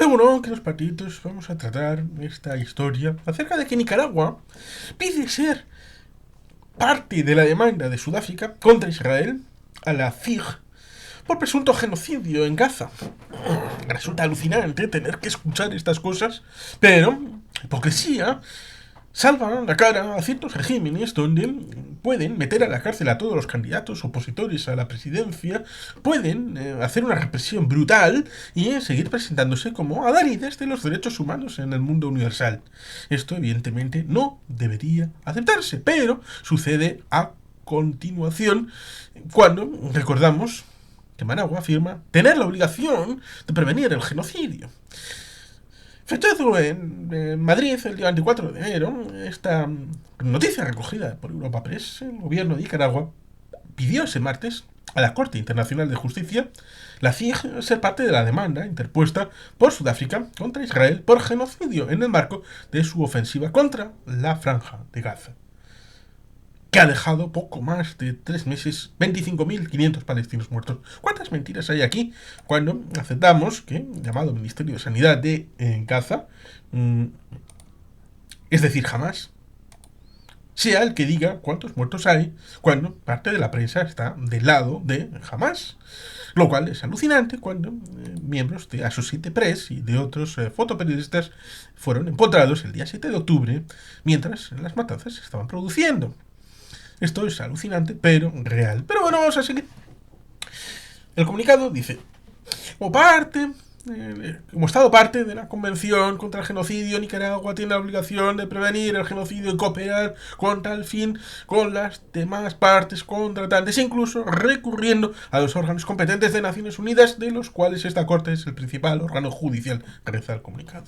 Bueno, queridos patitos, vamos a tratar esta historia acerca de que Nicaragua pide ser parte de la demanda de Sudáfrica contra Israel a la CIG por presunto genocidio en Gaza. Resulta alucinante tener que escuchar estas cosas, pero hipocresía salva la cara a ciertos regímenes donde pueden meter a la cárcel a todos los candidatos opositores a la presidencia, pueden hacer una represión brutal y seguir presentándose como adalides de los derechos humanos en el mundo universal. Esto evidentemente no debería aceptarse, pero sucede a continuación cuando recordamos que Managua afirma tener la obligación de prevenir el genocidio. Fechado en Madrid el día 24 de enero, esta noticia recogida por Europa Press, el gobierno de Nicaragua pidió ese martes a la Corte Internacional de Justicia, la CIG, ser parte de la demanda interpuesta por Sudáfrica contra Israel por genocidio en el marco de su ofensiva contra la Franja de Gaza, que ha dejado poco más de 3 meses 25.500 palestinos muertos. ¿Cuántas mentiras hay aquí cuando aceptamos que el llamado Ministerio de Sanidad de Gaza, es decir, jamás, sea el que diga cuántos muertos hay cuando parte de la prensa está del lado de Hamas? Lo cual es alucinante cuando miembros de Associated Press y de otros fotoperiodistas fueron encontrados el día 7 de octubre mientras las matanzas se estaban produciendo. Esto es alucinante, pero real. Pero bueno, vamos a seguir. El comunicado dice: como Estado parte de la Convención contra el Genocidio, Nicaragua tiene la obligación de prevenir el genocidio y cooperar con tal fin con las demás partes contratantes, incluso recurriendo a los órganos competentes de Naciones Unidas, de los cuales esta Corte es el principal órgano judicial, reza el comunicado.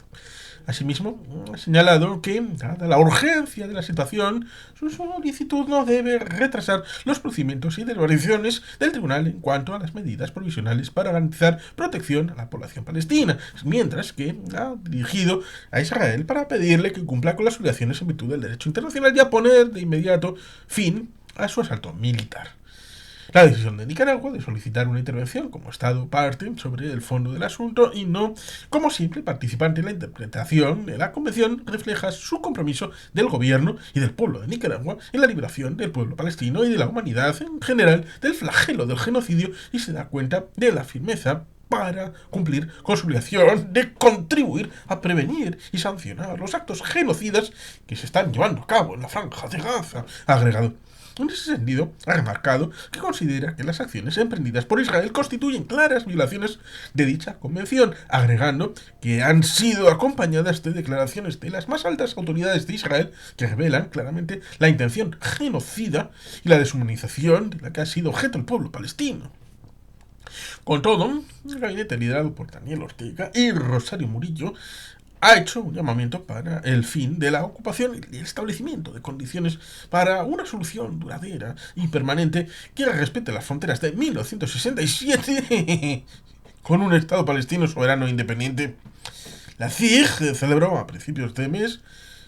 Asimismo, ha señalado que, dada la urgencia de la situación, su solicitud no debe retrasar los procedimientos y deliberaciones del tribunal en cuanto a las medidas provisionales para garantizar protección a la población palestina, mientras que ha dirigido a Israel para pedirle que cumpla con las obligaciones en virtud del derecho internacional y a poner de inmediato fin a su asalto militar. La decisión de Nicaragua de solicitar una intervención como Estado parte sobre el fondo del asunto y no como simple participante en la interpretación de la Convención refleja su compromiso del gobierno y del pueblo de Nicaragua en la liberación del pueblo palestino y de la humanidad en general del flagelo del genocidio, y se da cuenta de la firmeza para cumplir con su obligación de contribuir a prevenir y sancionar los actos genocidas que se están llevando a cabo en la Franja de Gaza, ha agregado. En ese sentido, ha remarcado que considera que las acciones emprendidas por Israel constituyen claras violaciones de dicha convención, agregando que han sido acompañadas de declaraciones de las más altas autoridades de Israel que revelan claramente la intención genocida y la deshumanización de la que ha sido objeto el pueblo palestino. Con todo, el gabinete liderado por Daniel Ortega y Rosario Murillo ha hecho un llamamiento para el fin de la ocupación y el establecimiento de condiciones para una solución duradera y permanente que respete las fronteras de 1967 con un Estado palestino soberano e independiente. La CIG celebró a principios de mes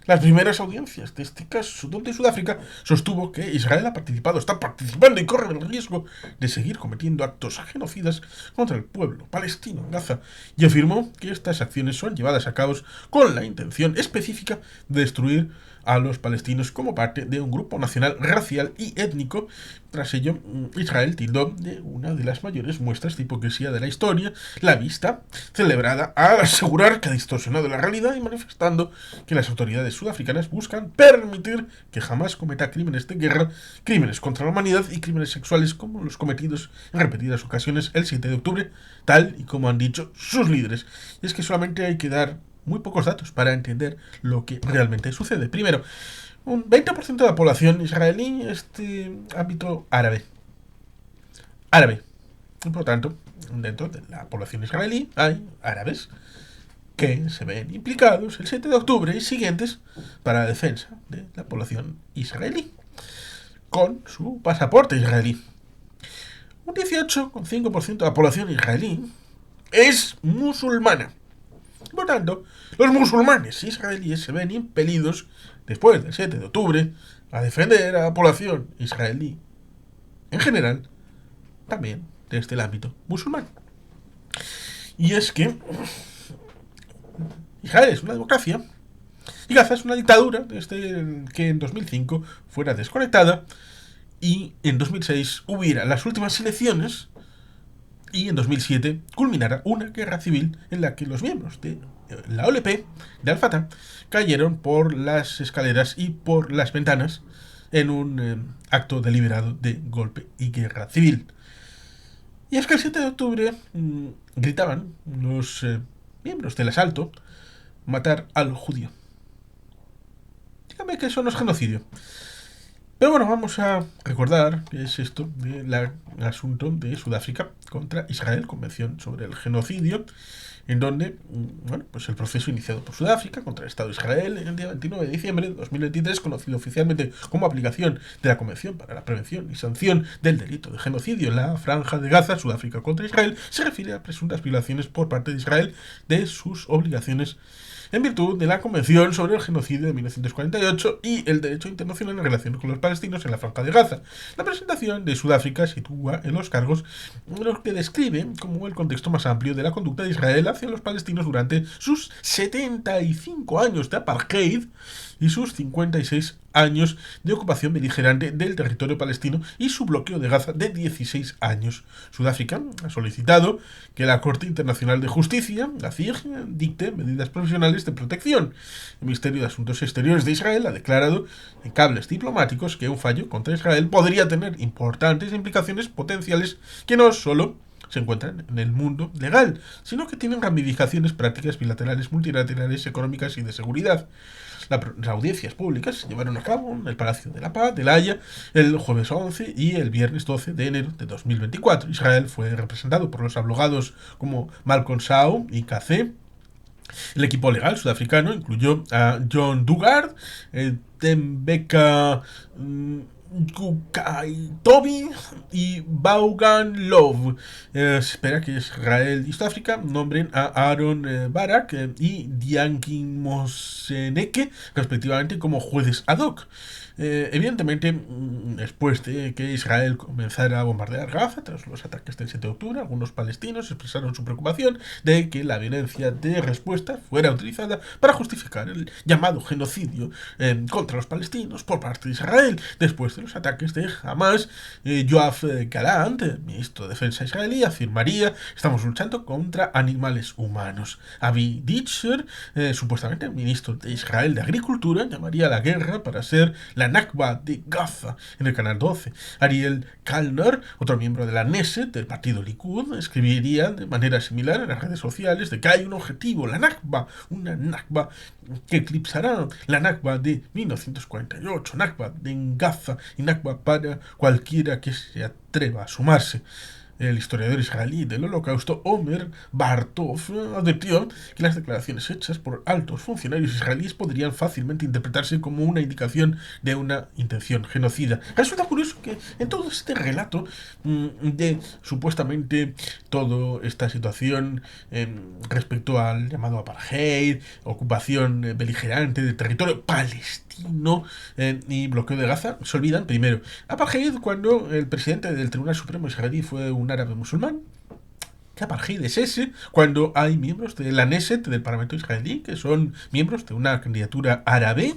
las primeras audiencias de este caso, donde Sudáfrica sostuvo que Israel está participando y corre el riesgo de seguir cometiendo actos genocidas contra el pueblo palestino en Gaza, y afirmó que estas acciones son llevadas a cabo con la intención específica de destruir a los palestinos como parte de un grupo nacional, racial y étnico. Tras ello, Israel tildó de una de las mayores muestras de hipocresía de la historia la vista celebrada al asegurar que ha distorsionado la realidad y manifestando que las autoridades sudafricanas buscan permitir que jamás cometa crímenes de guerra, crímenes contra la humanidad y crímenes sexuales como los cometidos en repetidas ocasiones el 7 de octubre, tal y como han dicho sus líderes. Y es que solamente hay que dar muy pocos datos para entender lo que realmente sucede. Primero, un 20% de la población israelí es de ámbito árabe. Y por lo tanto, dentro de la población israelí hay árabes que se ven implicados el 7 de octubre y siguientes para la defensa de la población israelí, con su pasaporte israelí. Un 18,5% de la población israelí es musulmana. Por tanto, los musulmanes israelíes se ven impelidos, después del 7 de octubre, a defender a la población israelí en general, también desde el ámbito musulmán. Y es que Israel es una democracia y Gaza es una dictadura desde que en 2005 fuera desconectada y en 2006 hubiera las últimas elecciones y en 2007 culminara una guerra civil en la que los miembros de la OLP de Al-Fatah cayeron por las escaleras y por las ventanas en un acto deliberado de golpe y guerra civil. Y es que el 7 de octubre gritaban los miembros del asalto matar al judío. Dígame que eso no es genocidio. Pero bueno, vamos a recordar que es esto del asunto de Sudáfrica contra Israel, Convención sobre el Genocidio, en donde, bueno, pues el proceso iniciado por Sudáfrica contra el Estado de Israel el día 29 de diciembre de 2023, conocido oficialmente como aplicación de la Convención para la Prevención y Sanción del Delito de Genocidio en la Franja de Gaza, Sudáfrica contra Israel, se refiere a presuntas violaciones por parte de Israel de sus obligaciones en virtud de la Convención sobre el Genocidio de 1948 y el derecho internacional en relación con los palestinos en la Franja de Gaza. La presentación de Sudáfrica sitúa en los cargos lo que describe como el contexto más amplio de la conducta de Israel hacia los palestinos durante sus 75 años de apartheid y sus 56 años de ocupación beligerante del territorio palestino y su bloqueo de Gaza de 16 años. Sudáfrica ha solicitado que la Corte Internacional de Justicia, la CIG, dicte medidas provisionales de protección. El Ministerio de Asuntos Exteriores de Israel ha declarado en cables diplomáticos que un fallo contra Israel podría tener importantes implicaciones potenciales que no solo se encuentran en el mundo legal, sino que tienen ramificaciones prácticas bilaterales, multilaterales, económicas y de seguridad. Las audiencias públicas se llevaron a cabo en el Palacio de la Paz de La Haya el jueves 11 y el viernes 12 de enero de 2024. Israel fue representado por los abogados como Malcolm Saw y KC. El equipo legal sudafricano incluyó a John Dugard, Tembeka Toby y Vaughan Love. Se espera que Israel y Sudáfrica nombren a Aaron Barak y Diankin Moseneke respectivamente como jueces ad hoc. Evidentemente, después de que Israel comenzara a bombardear Gaza tras los ataques del 7 de octubre, algunos palestinos expresaron su preocupación de que la violencia de respuesta fuera utilizada para justificar el llamado genocidio contra los palestinos por parte de Israel. Después de los ataques de Hamas, Yoav Gallant, ministro de Defensa israelí, afirmaría: estamos luchando contra animales humanos. Avi Dichter, supuestamente ministro de Israel de Agricultura, llamaría a la guerra para ser la Nakba de Gaza en el Canal 12. Ariel Kalner, otro miembro de la Knesset del partido Likud, escribiría de manera similar en las redes sociales de que hay un objetivo, la Nakba, una Nakba que eclipsará la Nakba de 1948, Nakba en Gaza y Nakba para cualquiera que se atreva a sumarse. El historiador israelí del Holocausto, Omer Bartov, advirtió que las declaraciones hechas por altos funcionarios israelíes podrían fácilmente interpretarse como una indicación de una intención genocida. Resulta curioso que en todo este relato de supuestamente toda esta situación respecto al llamado apartheid, ocupación beligerante del territorio palestino y bloqueo de Gaza, se olvidan primero apartheid cuando el presidente del Tribunal Supremo israelí fue un árabe musulmán. ¿Qué apartheid es ese? Cuando hay miembros de la Knesset, del Parlamento israelí, que son miembros de una candidatura árabe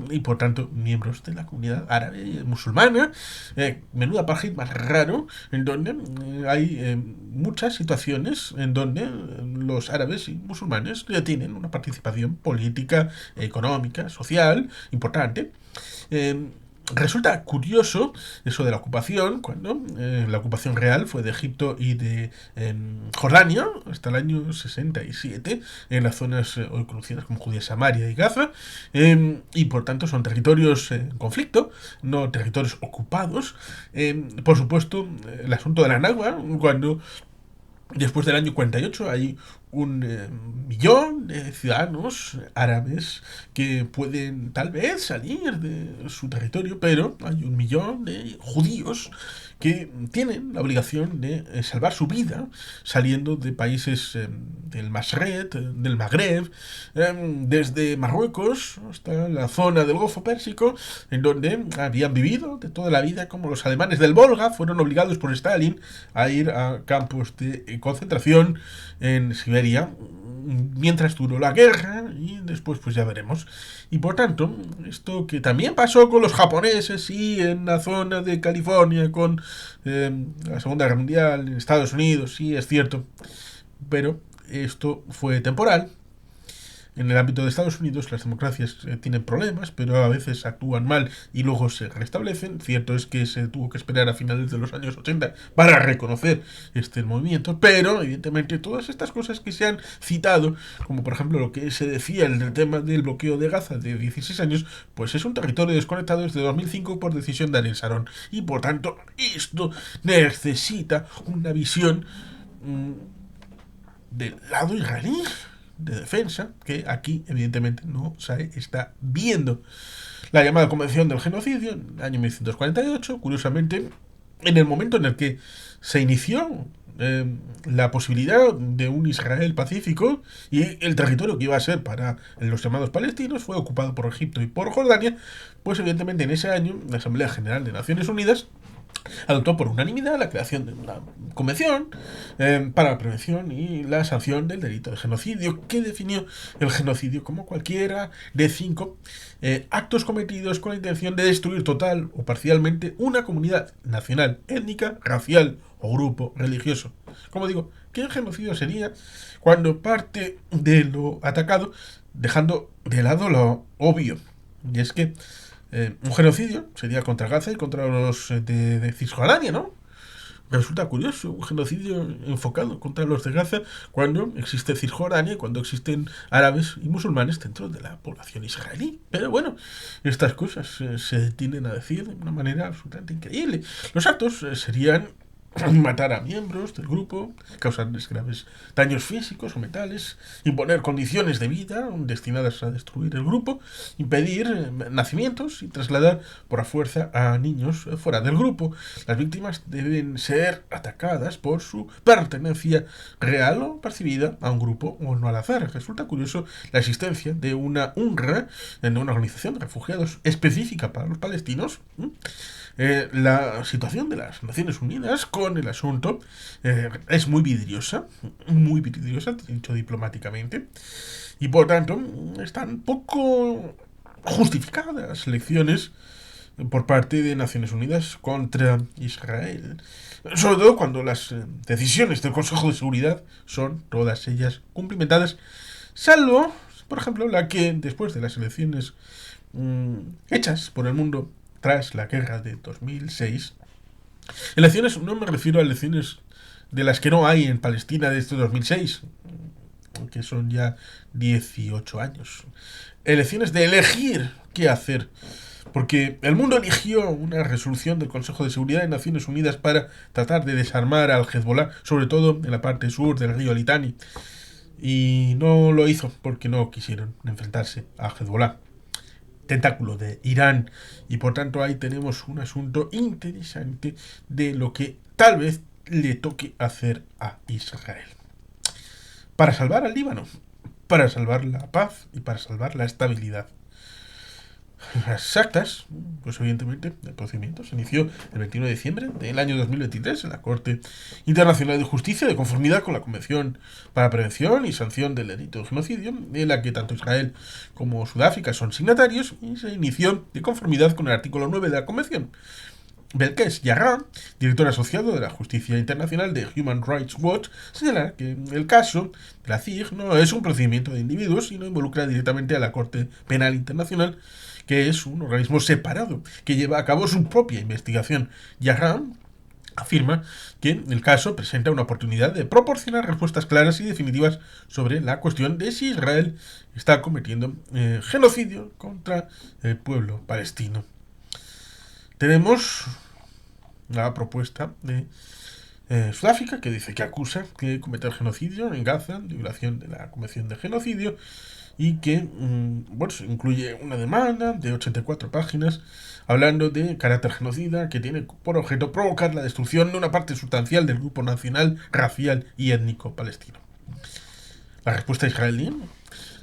y por tanto miembros de la comunidad árabe musulmana. Menudo apartheid más raro, en donde hay muchas situaciones en donde los árabes y musulmanes tienen una participación política, económica, social importante. Resulta curioso eso de la ocupación, cuando la ocupación real fue de Egipto y de Jordania hasta el año 67, en las zonas hoy conocidas como Judea, Samaria y Gaza, y por tanto son territorios en conflicto, no territorios ocupados. Por supuesto, el asunto de la Nakba, cuando después del año 48 hay 1 millón de ciudadanos árabes que pueden tal vez salir de su territorio, pero hay 1 millón de judíos que tienen la obligación de salvar su vida saliendo de países del Masret, del Magreb, desde Marruecos hasta la zona del Golfo Pérsico, en donde habían vivido de toda la vida, como los alemanes del Volga fueron obligados por Stalin a ir a campos de concentración en Siberia vería mientras duró la guerra y después pues ya veremos. Y por tanto, esto que también pasó con los japoneses y en la zona de California con la Segunda Guerra Mundial en Estados Unidos, sí es cierto, pero esto fue temporal. En el ámbito de Estados Unidos las democracias tienen problemas, pero a veces actúan mal y luego se restablecen. Cierto es que se tuvo que esperar a finales de los años 80 para reconocer este movimiento, pero evidentemente todas estas cosas que se han citado, como por ejemplo lo que se decía en el tema del bloqueo de Gaza de 16 años, pues es un territorio desconectado desde 2005 por decisión de Ariel Sharon. Y por tanto esto necesita una visión del lado israelí de defensa, que aquí evidentemente no se está viendo. La llamada Convención del Genocidio, en el año 1948, curiosamente, en el momento en el que se inició la posibilidad de un Israel pacífico y el territorio que iba a ser para los llamados palestinos fue ocupado por Egipto y por Jordania, pues evidentemente en ese año la Asamblea General de Naciones Unidas adoptó por unanimidad la creación de una convención para la prevención y la sanción del delito de genocidio, que definió el genocidio como cualquiera de 5 actos cometidos con la intención de destruir total o parcialmente una comunidad nacional, étnica, racial o grupo religioso. Como digo, ¿qué genocidio sería cuando parte de lo atacado dejando de lado lo obvio? Y es que un genocidio sería contra Gaza y contra los de Cisjordania, ¿no? Resulta curioso, un genocidio enfocado contra los de Gaza cuando existe Cisjordania y cuando existen árabes y musulmanes dentro de la población israelí. Pero bueno, estas cosas se tienden a decir de una manera absolutamente increíble. Los actos serían matar a miembros del grupo, causarles graves daños físicos o mentales, imponer condiciones de vida destinadas a destruir el grupo, impedir nacimientos y trasladar por la fuerza a niños fuera del grupo. Las víctimas deben ser atacadas por su pertenencia real o percibida a un grupo o no al azar. Resulta curioso la existencia de una UNRWA, de una organización de refugiados específica para los palestinos. La situación de las Naciones Unidas con el asunto es muy vidriosa, dicho diplomáticamente, y por tanto están poco justificadas las elecciones por parte de Naciones Unidas contra Israel, sobre todo cuando las decisiones del Consejo de Seguridad son todas ellas cumplimentadas, salvo, por ejemplo, la que después de las elecciones hechas por el mundo tras la guerra de 2006. Elecciones, no me refiero a elecciones de las que no hay en Palestina desde 2006, que son ya 18 años. Elecciones de elegir qué hacer, porque el mundo eligió una resolución del Consejo de Seguridad de Naciones Unidas para tratar de desarmar al Hezbollah, sobre todo en la parte sur del río Litani, y no lo hizo porque no quisieron enfrentarse a Hezbollah, tentáculo de Irán, y por tanto ahí tenemos un asunto interesante de lo que tal vez le toque hacer a Israel para salvar al Líbano, para salvar la paz y para salvar la estabilidad. Las actas, pues evidentemente el procedimiento se inició el 21 de diciembre del año 2023 en la Corte Internacional de Justicia, de conformidad con la Convención para Prevención y Sanción del Delito de Genocidio, en la que tanto Israel como Sudáfrica son signatarios, y se inició de conformidad con el artículo 9 de la Convención. Belkés Yarra, director asociado de la Justicia Internacional de Human Rights Watch, señala que el caso de la CIG no es un procedimiento de individuos, sino involucra directamente a la Corte Penal Internacional, que es un organismo separado que lleva a cabo su propia investigación. Yarra afirma que el caso presenta una oportunidad de proporcionar respuestas claras y definitivas sobre la cuestión de si Israel está cometiendo genocidio contra el pueblo palestino. Tenemos la propuesta de Sudáfrica, que dice que acusa que cometer genocidio en Gaza, de violación de la Convención de Genocidio, y que incluye una demanda de 84 páginas hablando de carácter genocida que tiene por objeto provocar la destrucción de una parte sustancial del grupo nacional, racial y étnico palestino. La respuesta israelí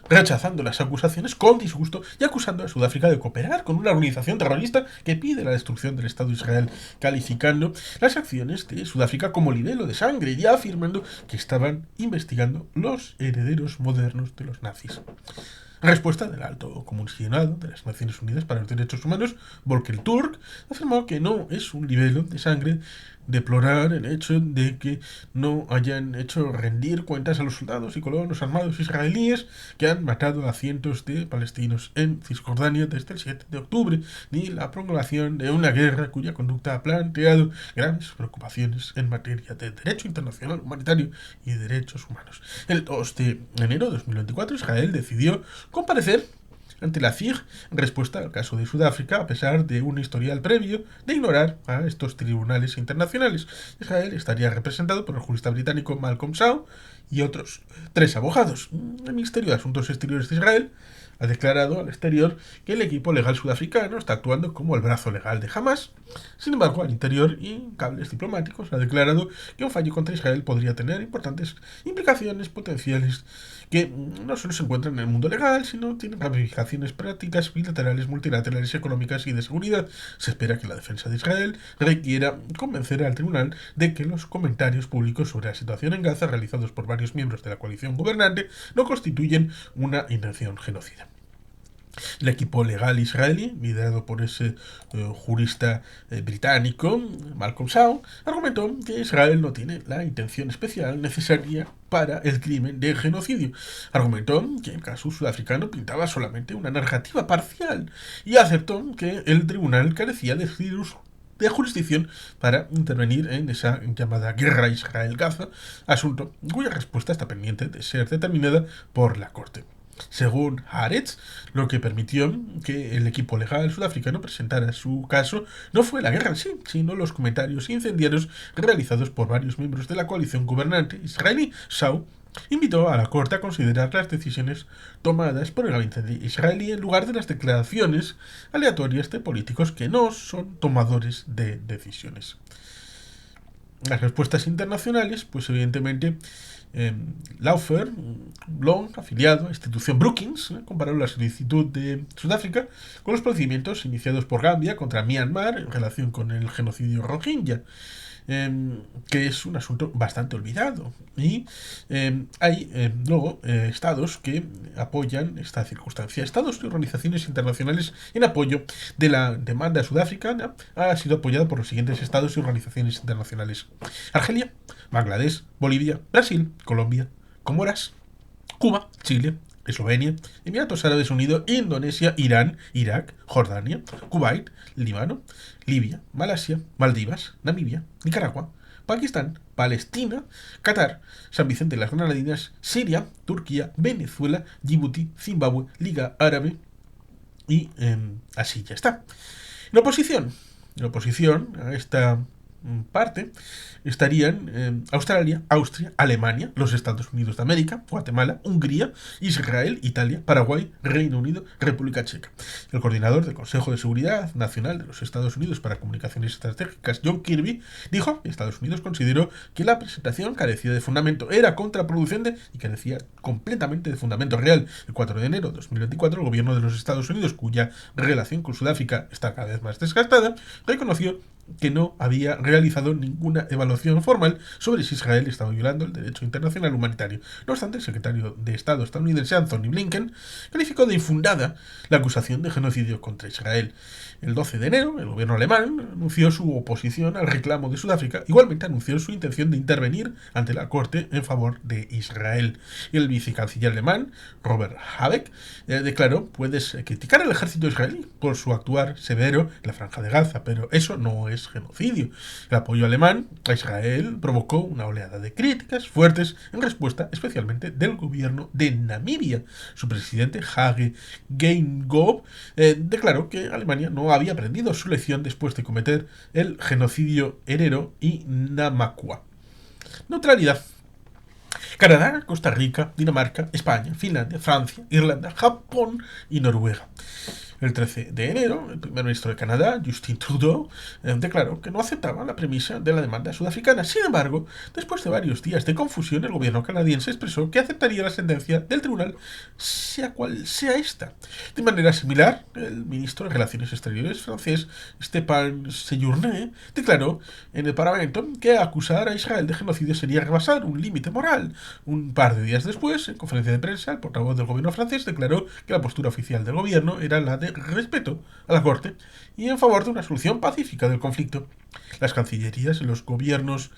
rechazando las acusaciones con disgusto y acusando a Sudáfrica de cooperar con una organización terrorista que pide la destrucción del Estado de Israel, calificando las acciones de Sudáfrica como libelo de sangre y afirmando que estaban investigando los herederos modernos de los nazis. Respuesta del alto comisionado de las Naciones Unidas para los Derechos Humanos, Volker Turk, afirmó que no es un libelo de sangre deplorar el hecho de que no hayan hecho rendir cuentas a los soldados y colonos armados israelíes que han matado a cientos de palestinos en Cisjordania desde el 7 de octubre, ni la prolongación de una guerra cuya conducta ha planteado graves preocupaciones en materia de derecho internacional humanitario y derechos humanos. El 2 de enero de 2024 Israel decidió comparecer ante la CIG en respuesta al caso de Sudáfrica, a pesar de un historial previo de ignorar a estos tribunales internacionales. Israel estaría representado por el jurista británico Malcolm Shaw y otros 3 abogados. El Ministerio de Asuntos Exteriores de Israel ha declarado al exterior que el equipo legal sudafricano está actuando como el brazo legal de Hamas. Sin embargo, al interior y cables diplomáticos ha declarado que un fallo contra Israel podría tener importantes implicaciones potenciales que no solo se encuentran en el mundo legal, sino tienen ramificaciones prácticas, bilaterales, multilaterales, económicas y de seguridad. Se espera que la defensa de Israel requiera convencer al tribunal de que los comentarios públicos sobre la situación en Gaza realizados por varios miembros de la coalición gobernante no constituyen una intención genocida. El equipo legal israelí, liderado por ese jurista británico, Malcolm Shaw, argumentó que Israel no tiene la intención especial necesaria para el crimen de genocidio. Argumentó que el caso sudafricano pintaba solamente una narrativa parcial y aceptó que el tribunal carecía de jurisdicción para intervenir en esa llamada guerra Israel-Gaza, asunto cuya respuesta está pendiente de ser determinada por la Corte. Según Haaretz, lo que permitió que el equipo legal sudafricano presentara su caso no fue la guerra en sí, sino los comentarios incendiarios realizados por varios miembros de la coalición gobernante israelí. Shaw invitó a la Corte a considerar las decisiones tomadas por el gabinete israelí en lugar de las declaraciones aleatorias de políticos que no son tomadores de decisiones. Las respuestas internacionales, pues evidentemente Laufer, Long, afiliado a la institución Brookings, comparó la solicitud de Sudáfrica con los procedimientos iniciados por Gambia contra Myanmar en relación con el genocidio Rohingya, que es un asunto bastante olvidado. Y hay luego estados que apoyan esta circunstancia. Estados y organizaciones internacionales en apoyo de la demanda sudafricana ha sido apoyado por los siguientes estados y organizaciones internacionales: Argelia, Bangladesh, Bolivia, Brasil, Colombia, Comoras, Cuba, Chile, Eslovenia, Emiratos Árabes Unidos, Indonesia, Irán, Irak, Jordania, Kuwait, Líbano, Libia, Malasia, Maldivas, Namibia, Nicaragua, Pakistán, Palestina, Qatar, San Vicente de las Granadinas, Siria, Turquía, Venezuela, Djibouti, Zimbabue, Liga Árabe y así ya está. En oposición a esta parte estarían Australia, Austria, Alemania, los Estados Unidos de América, Guatemala, Hungría, Israel, Italia, Paraguay, Reino Unido, República Checa. El coordinador del Consejo de Seguridad Nacional de los Estados Unidos para Comunicaciones Estratégicas, John Kirby, dijo que Estados Unidos consideró que la presentación carecía de fundamento, era contraproducente y carecía completamente de fundamento real. El 4 de enero de 2024, el gobierno de los Estados Unidos, cuya relación con Sudáfrica está cada vez más desgastada, reconoció que no había realizado ninguna evaluación formal sobre si Israel estaba violando el derecho internacional humanitario. No obstante, el secretario de Estado estadounidense Anthony Blinken calificó de infundada la acusación de genocidio contra Israel. El 12 de enero, el gobierno alemán anunció su oposición al reclamo de Sudáfrica. Igualmente anunció su intención de intervenir ante la Corte en favor de Israel. Y el vicecanciller alemán, Robert Habeck, declaró: puedes criticar al ejército israelí por su actuar severo en la Franja de Gaza, pero eso no es genocidio. El apoyo alemán a Israel provocó una oleada de críticas fuertes en respuesta, especialmente del gobierno de Namibia. Su presidente, Hage Geingob, declaró que Alemania no había aprendido su lección después de cometer el genocidio Herero y Namakwa. Neutralidad. Canadá, Costa Rica, Dinamarca, España, Finlandia, Francia, Irlanda, Japón y Noruega. El 13 de enero, el primer ministro de Canadá, Justin Trudeau, declaró que no aceptaba la premisa de la demanda sudafricana. Sin embargo, después de varios días de confusión, el gobierno canadiense expresó que aceptaría la sentencia del tribunal, sea cual sea esta. De manera similar, el ministro de Relaciones Exteriores francés, Stéphane Séjourné, declaró en el Parlamento que acusar a Israel de genocidio sería rebasar un límite moral. Un par de días después, en conferencia de prensa, el portavoz del gobierno francés declaró que la postura oficial del gobierno era la de respeto a la Corte y en favor de una solución pacífica del conflicto. Las cancillerías y los gobiernos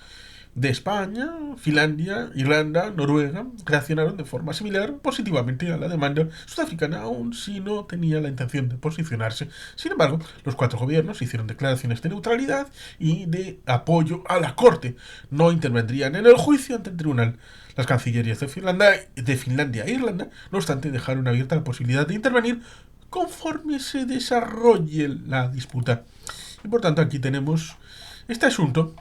de España, Finlandia, Irlanda, Noruega reaccionaron de forma similar positivamente a la demanda sudafricana, aun si no tenía la intención de posicionarse. Sin embargo, los cuatro gobiernos hicieron declaraciones de neutralidad y de apoyo a la Corte. No intervendrían en el juicio ante el tribunal. Las cancillerías de Finlandia e Irlanda, no obstante, dejaron abierta la posibilidad de intervenir conforme se desarrolle la disputa. Y por tanto, aquí tenemos este asunto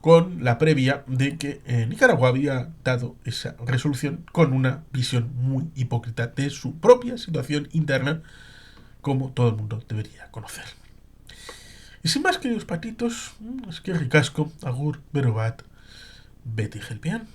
con la previa de que Nicaragua había dado esa resolución con una visión muy hipócrita de su propia situación interna, como todo el mundo debería conocer. Y sin más, queridos patitos, es que ricasco, agur, berobat, beti gelpian.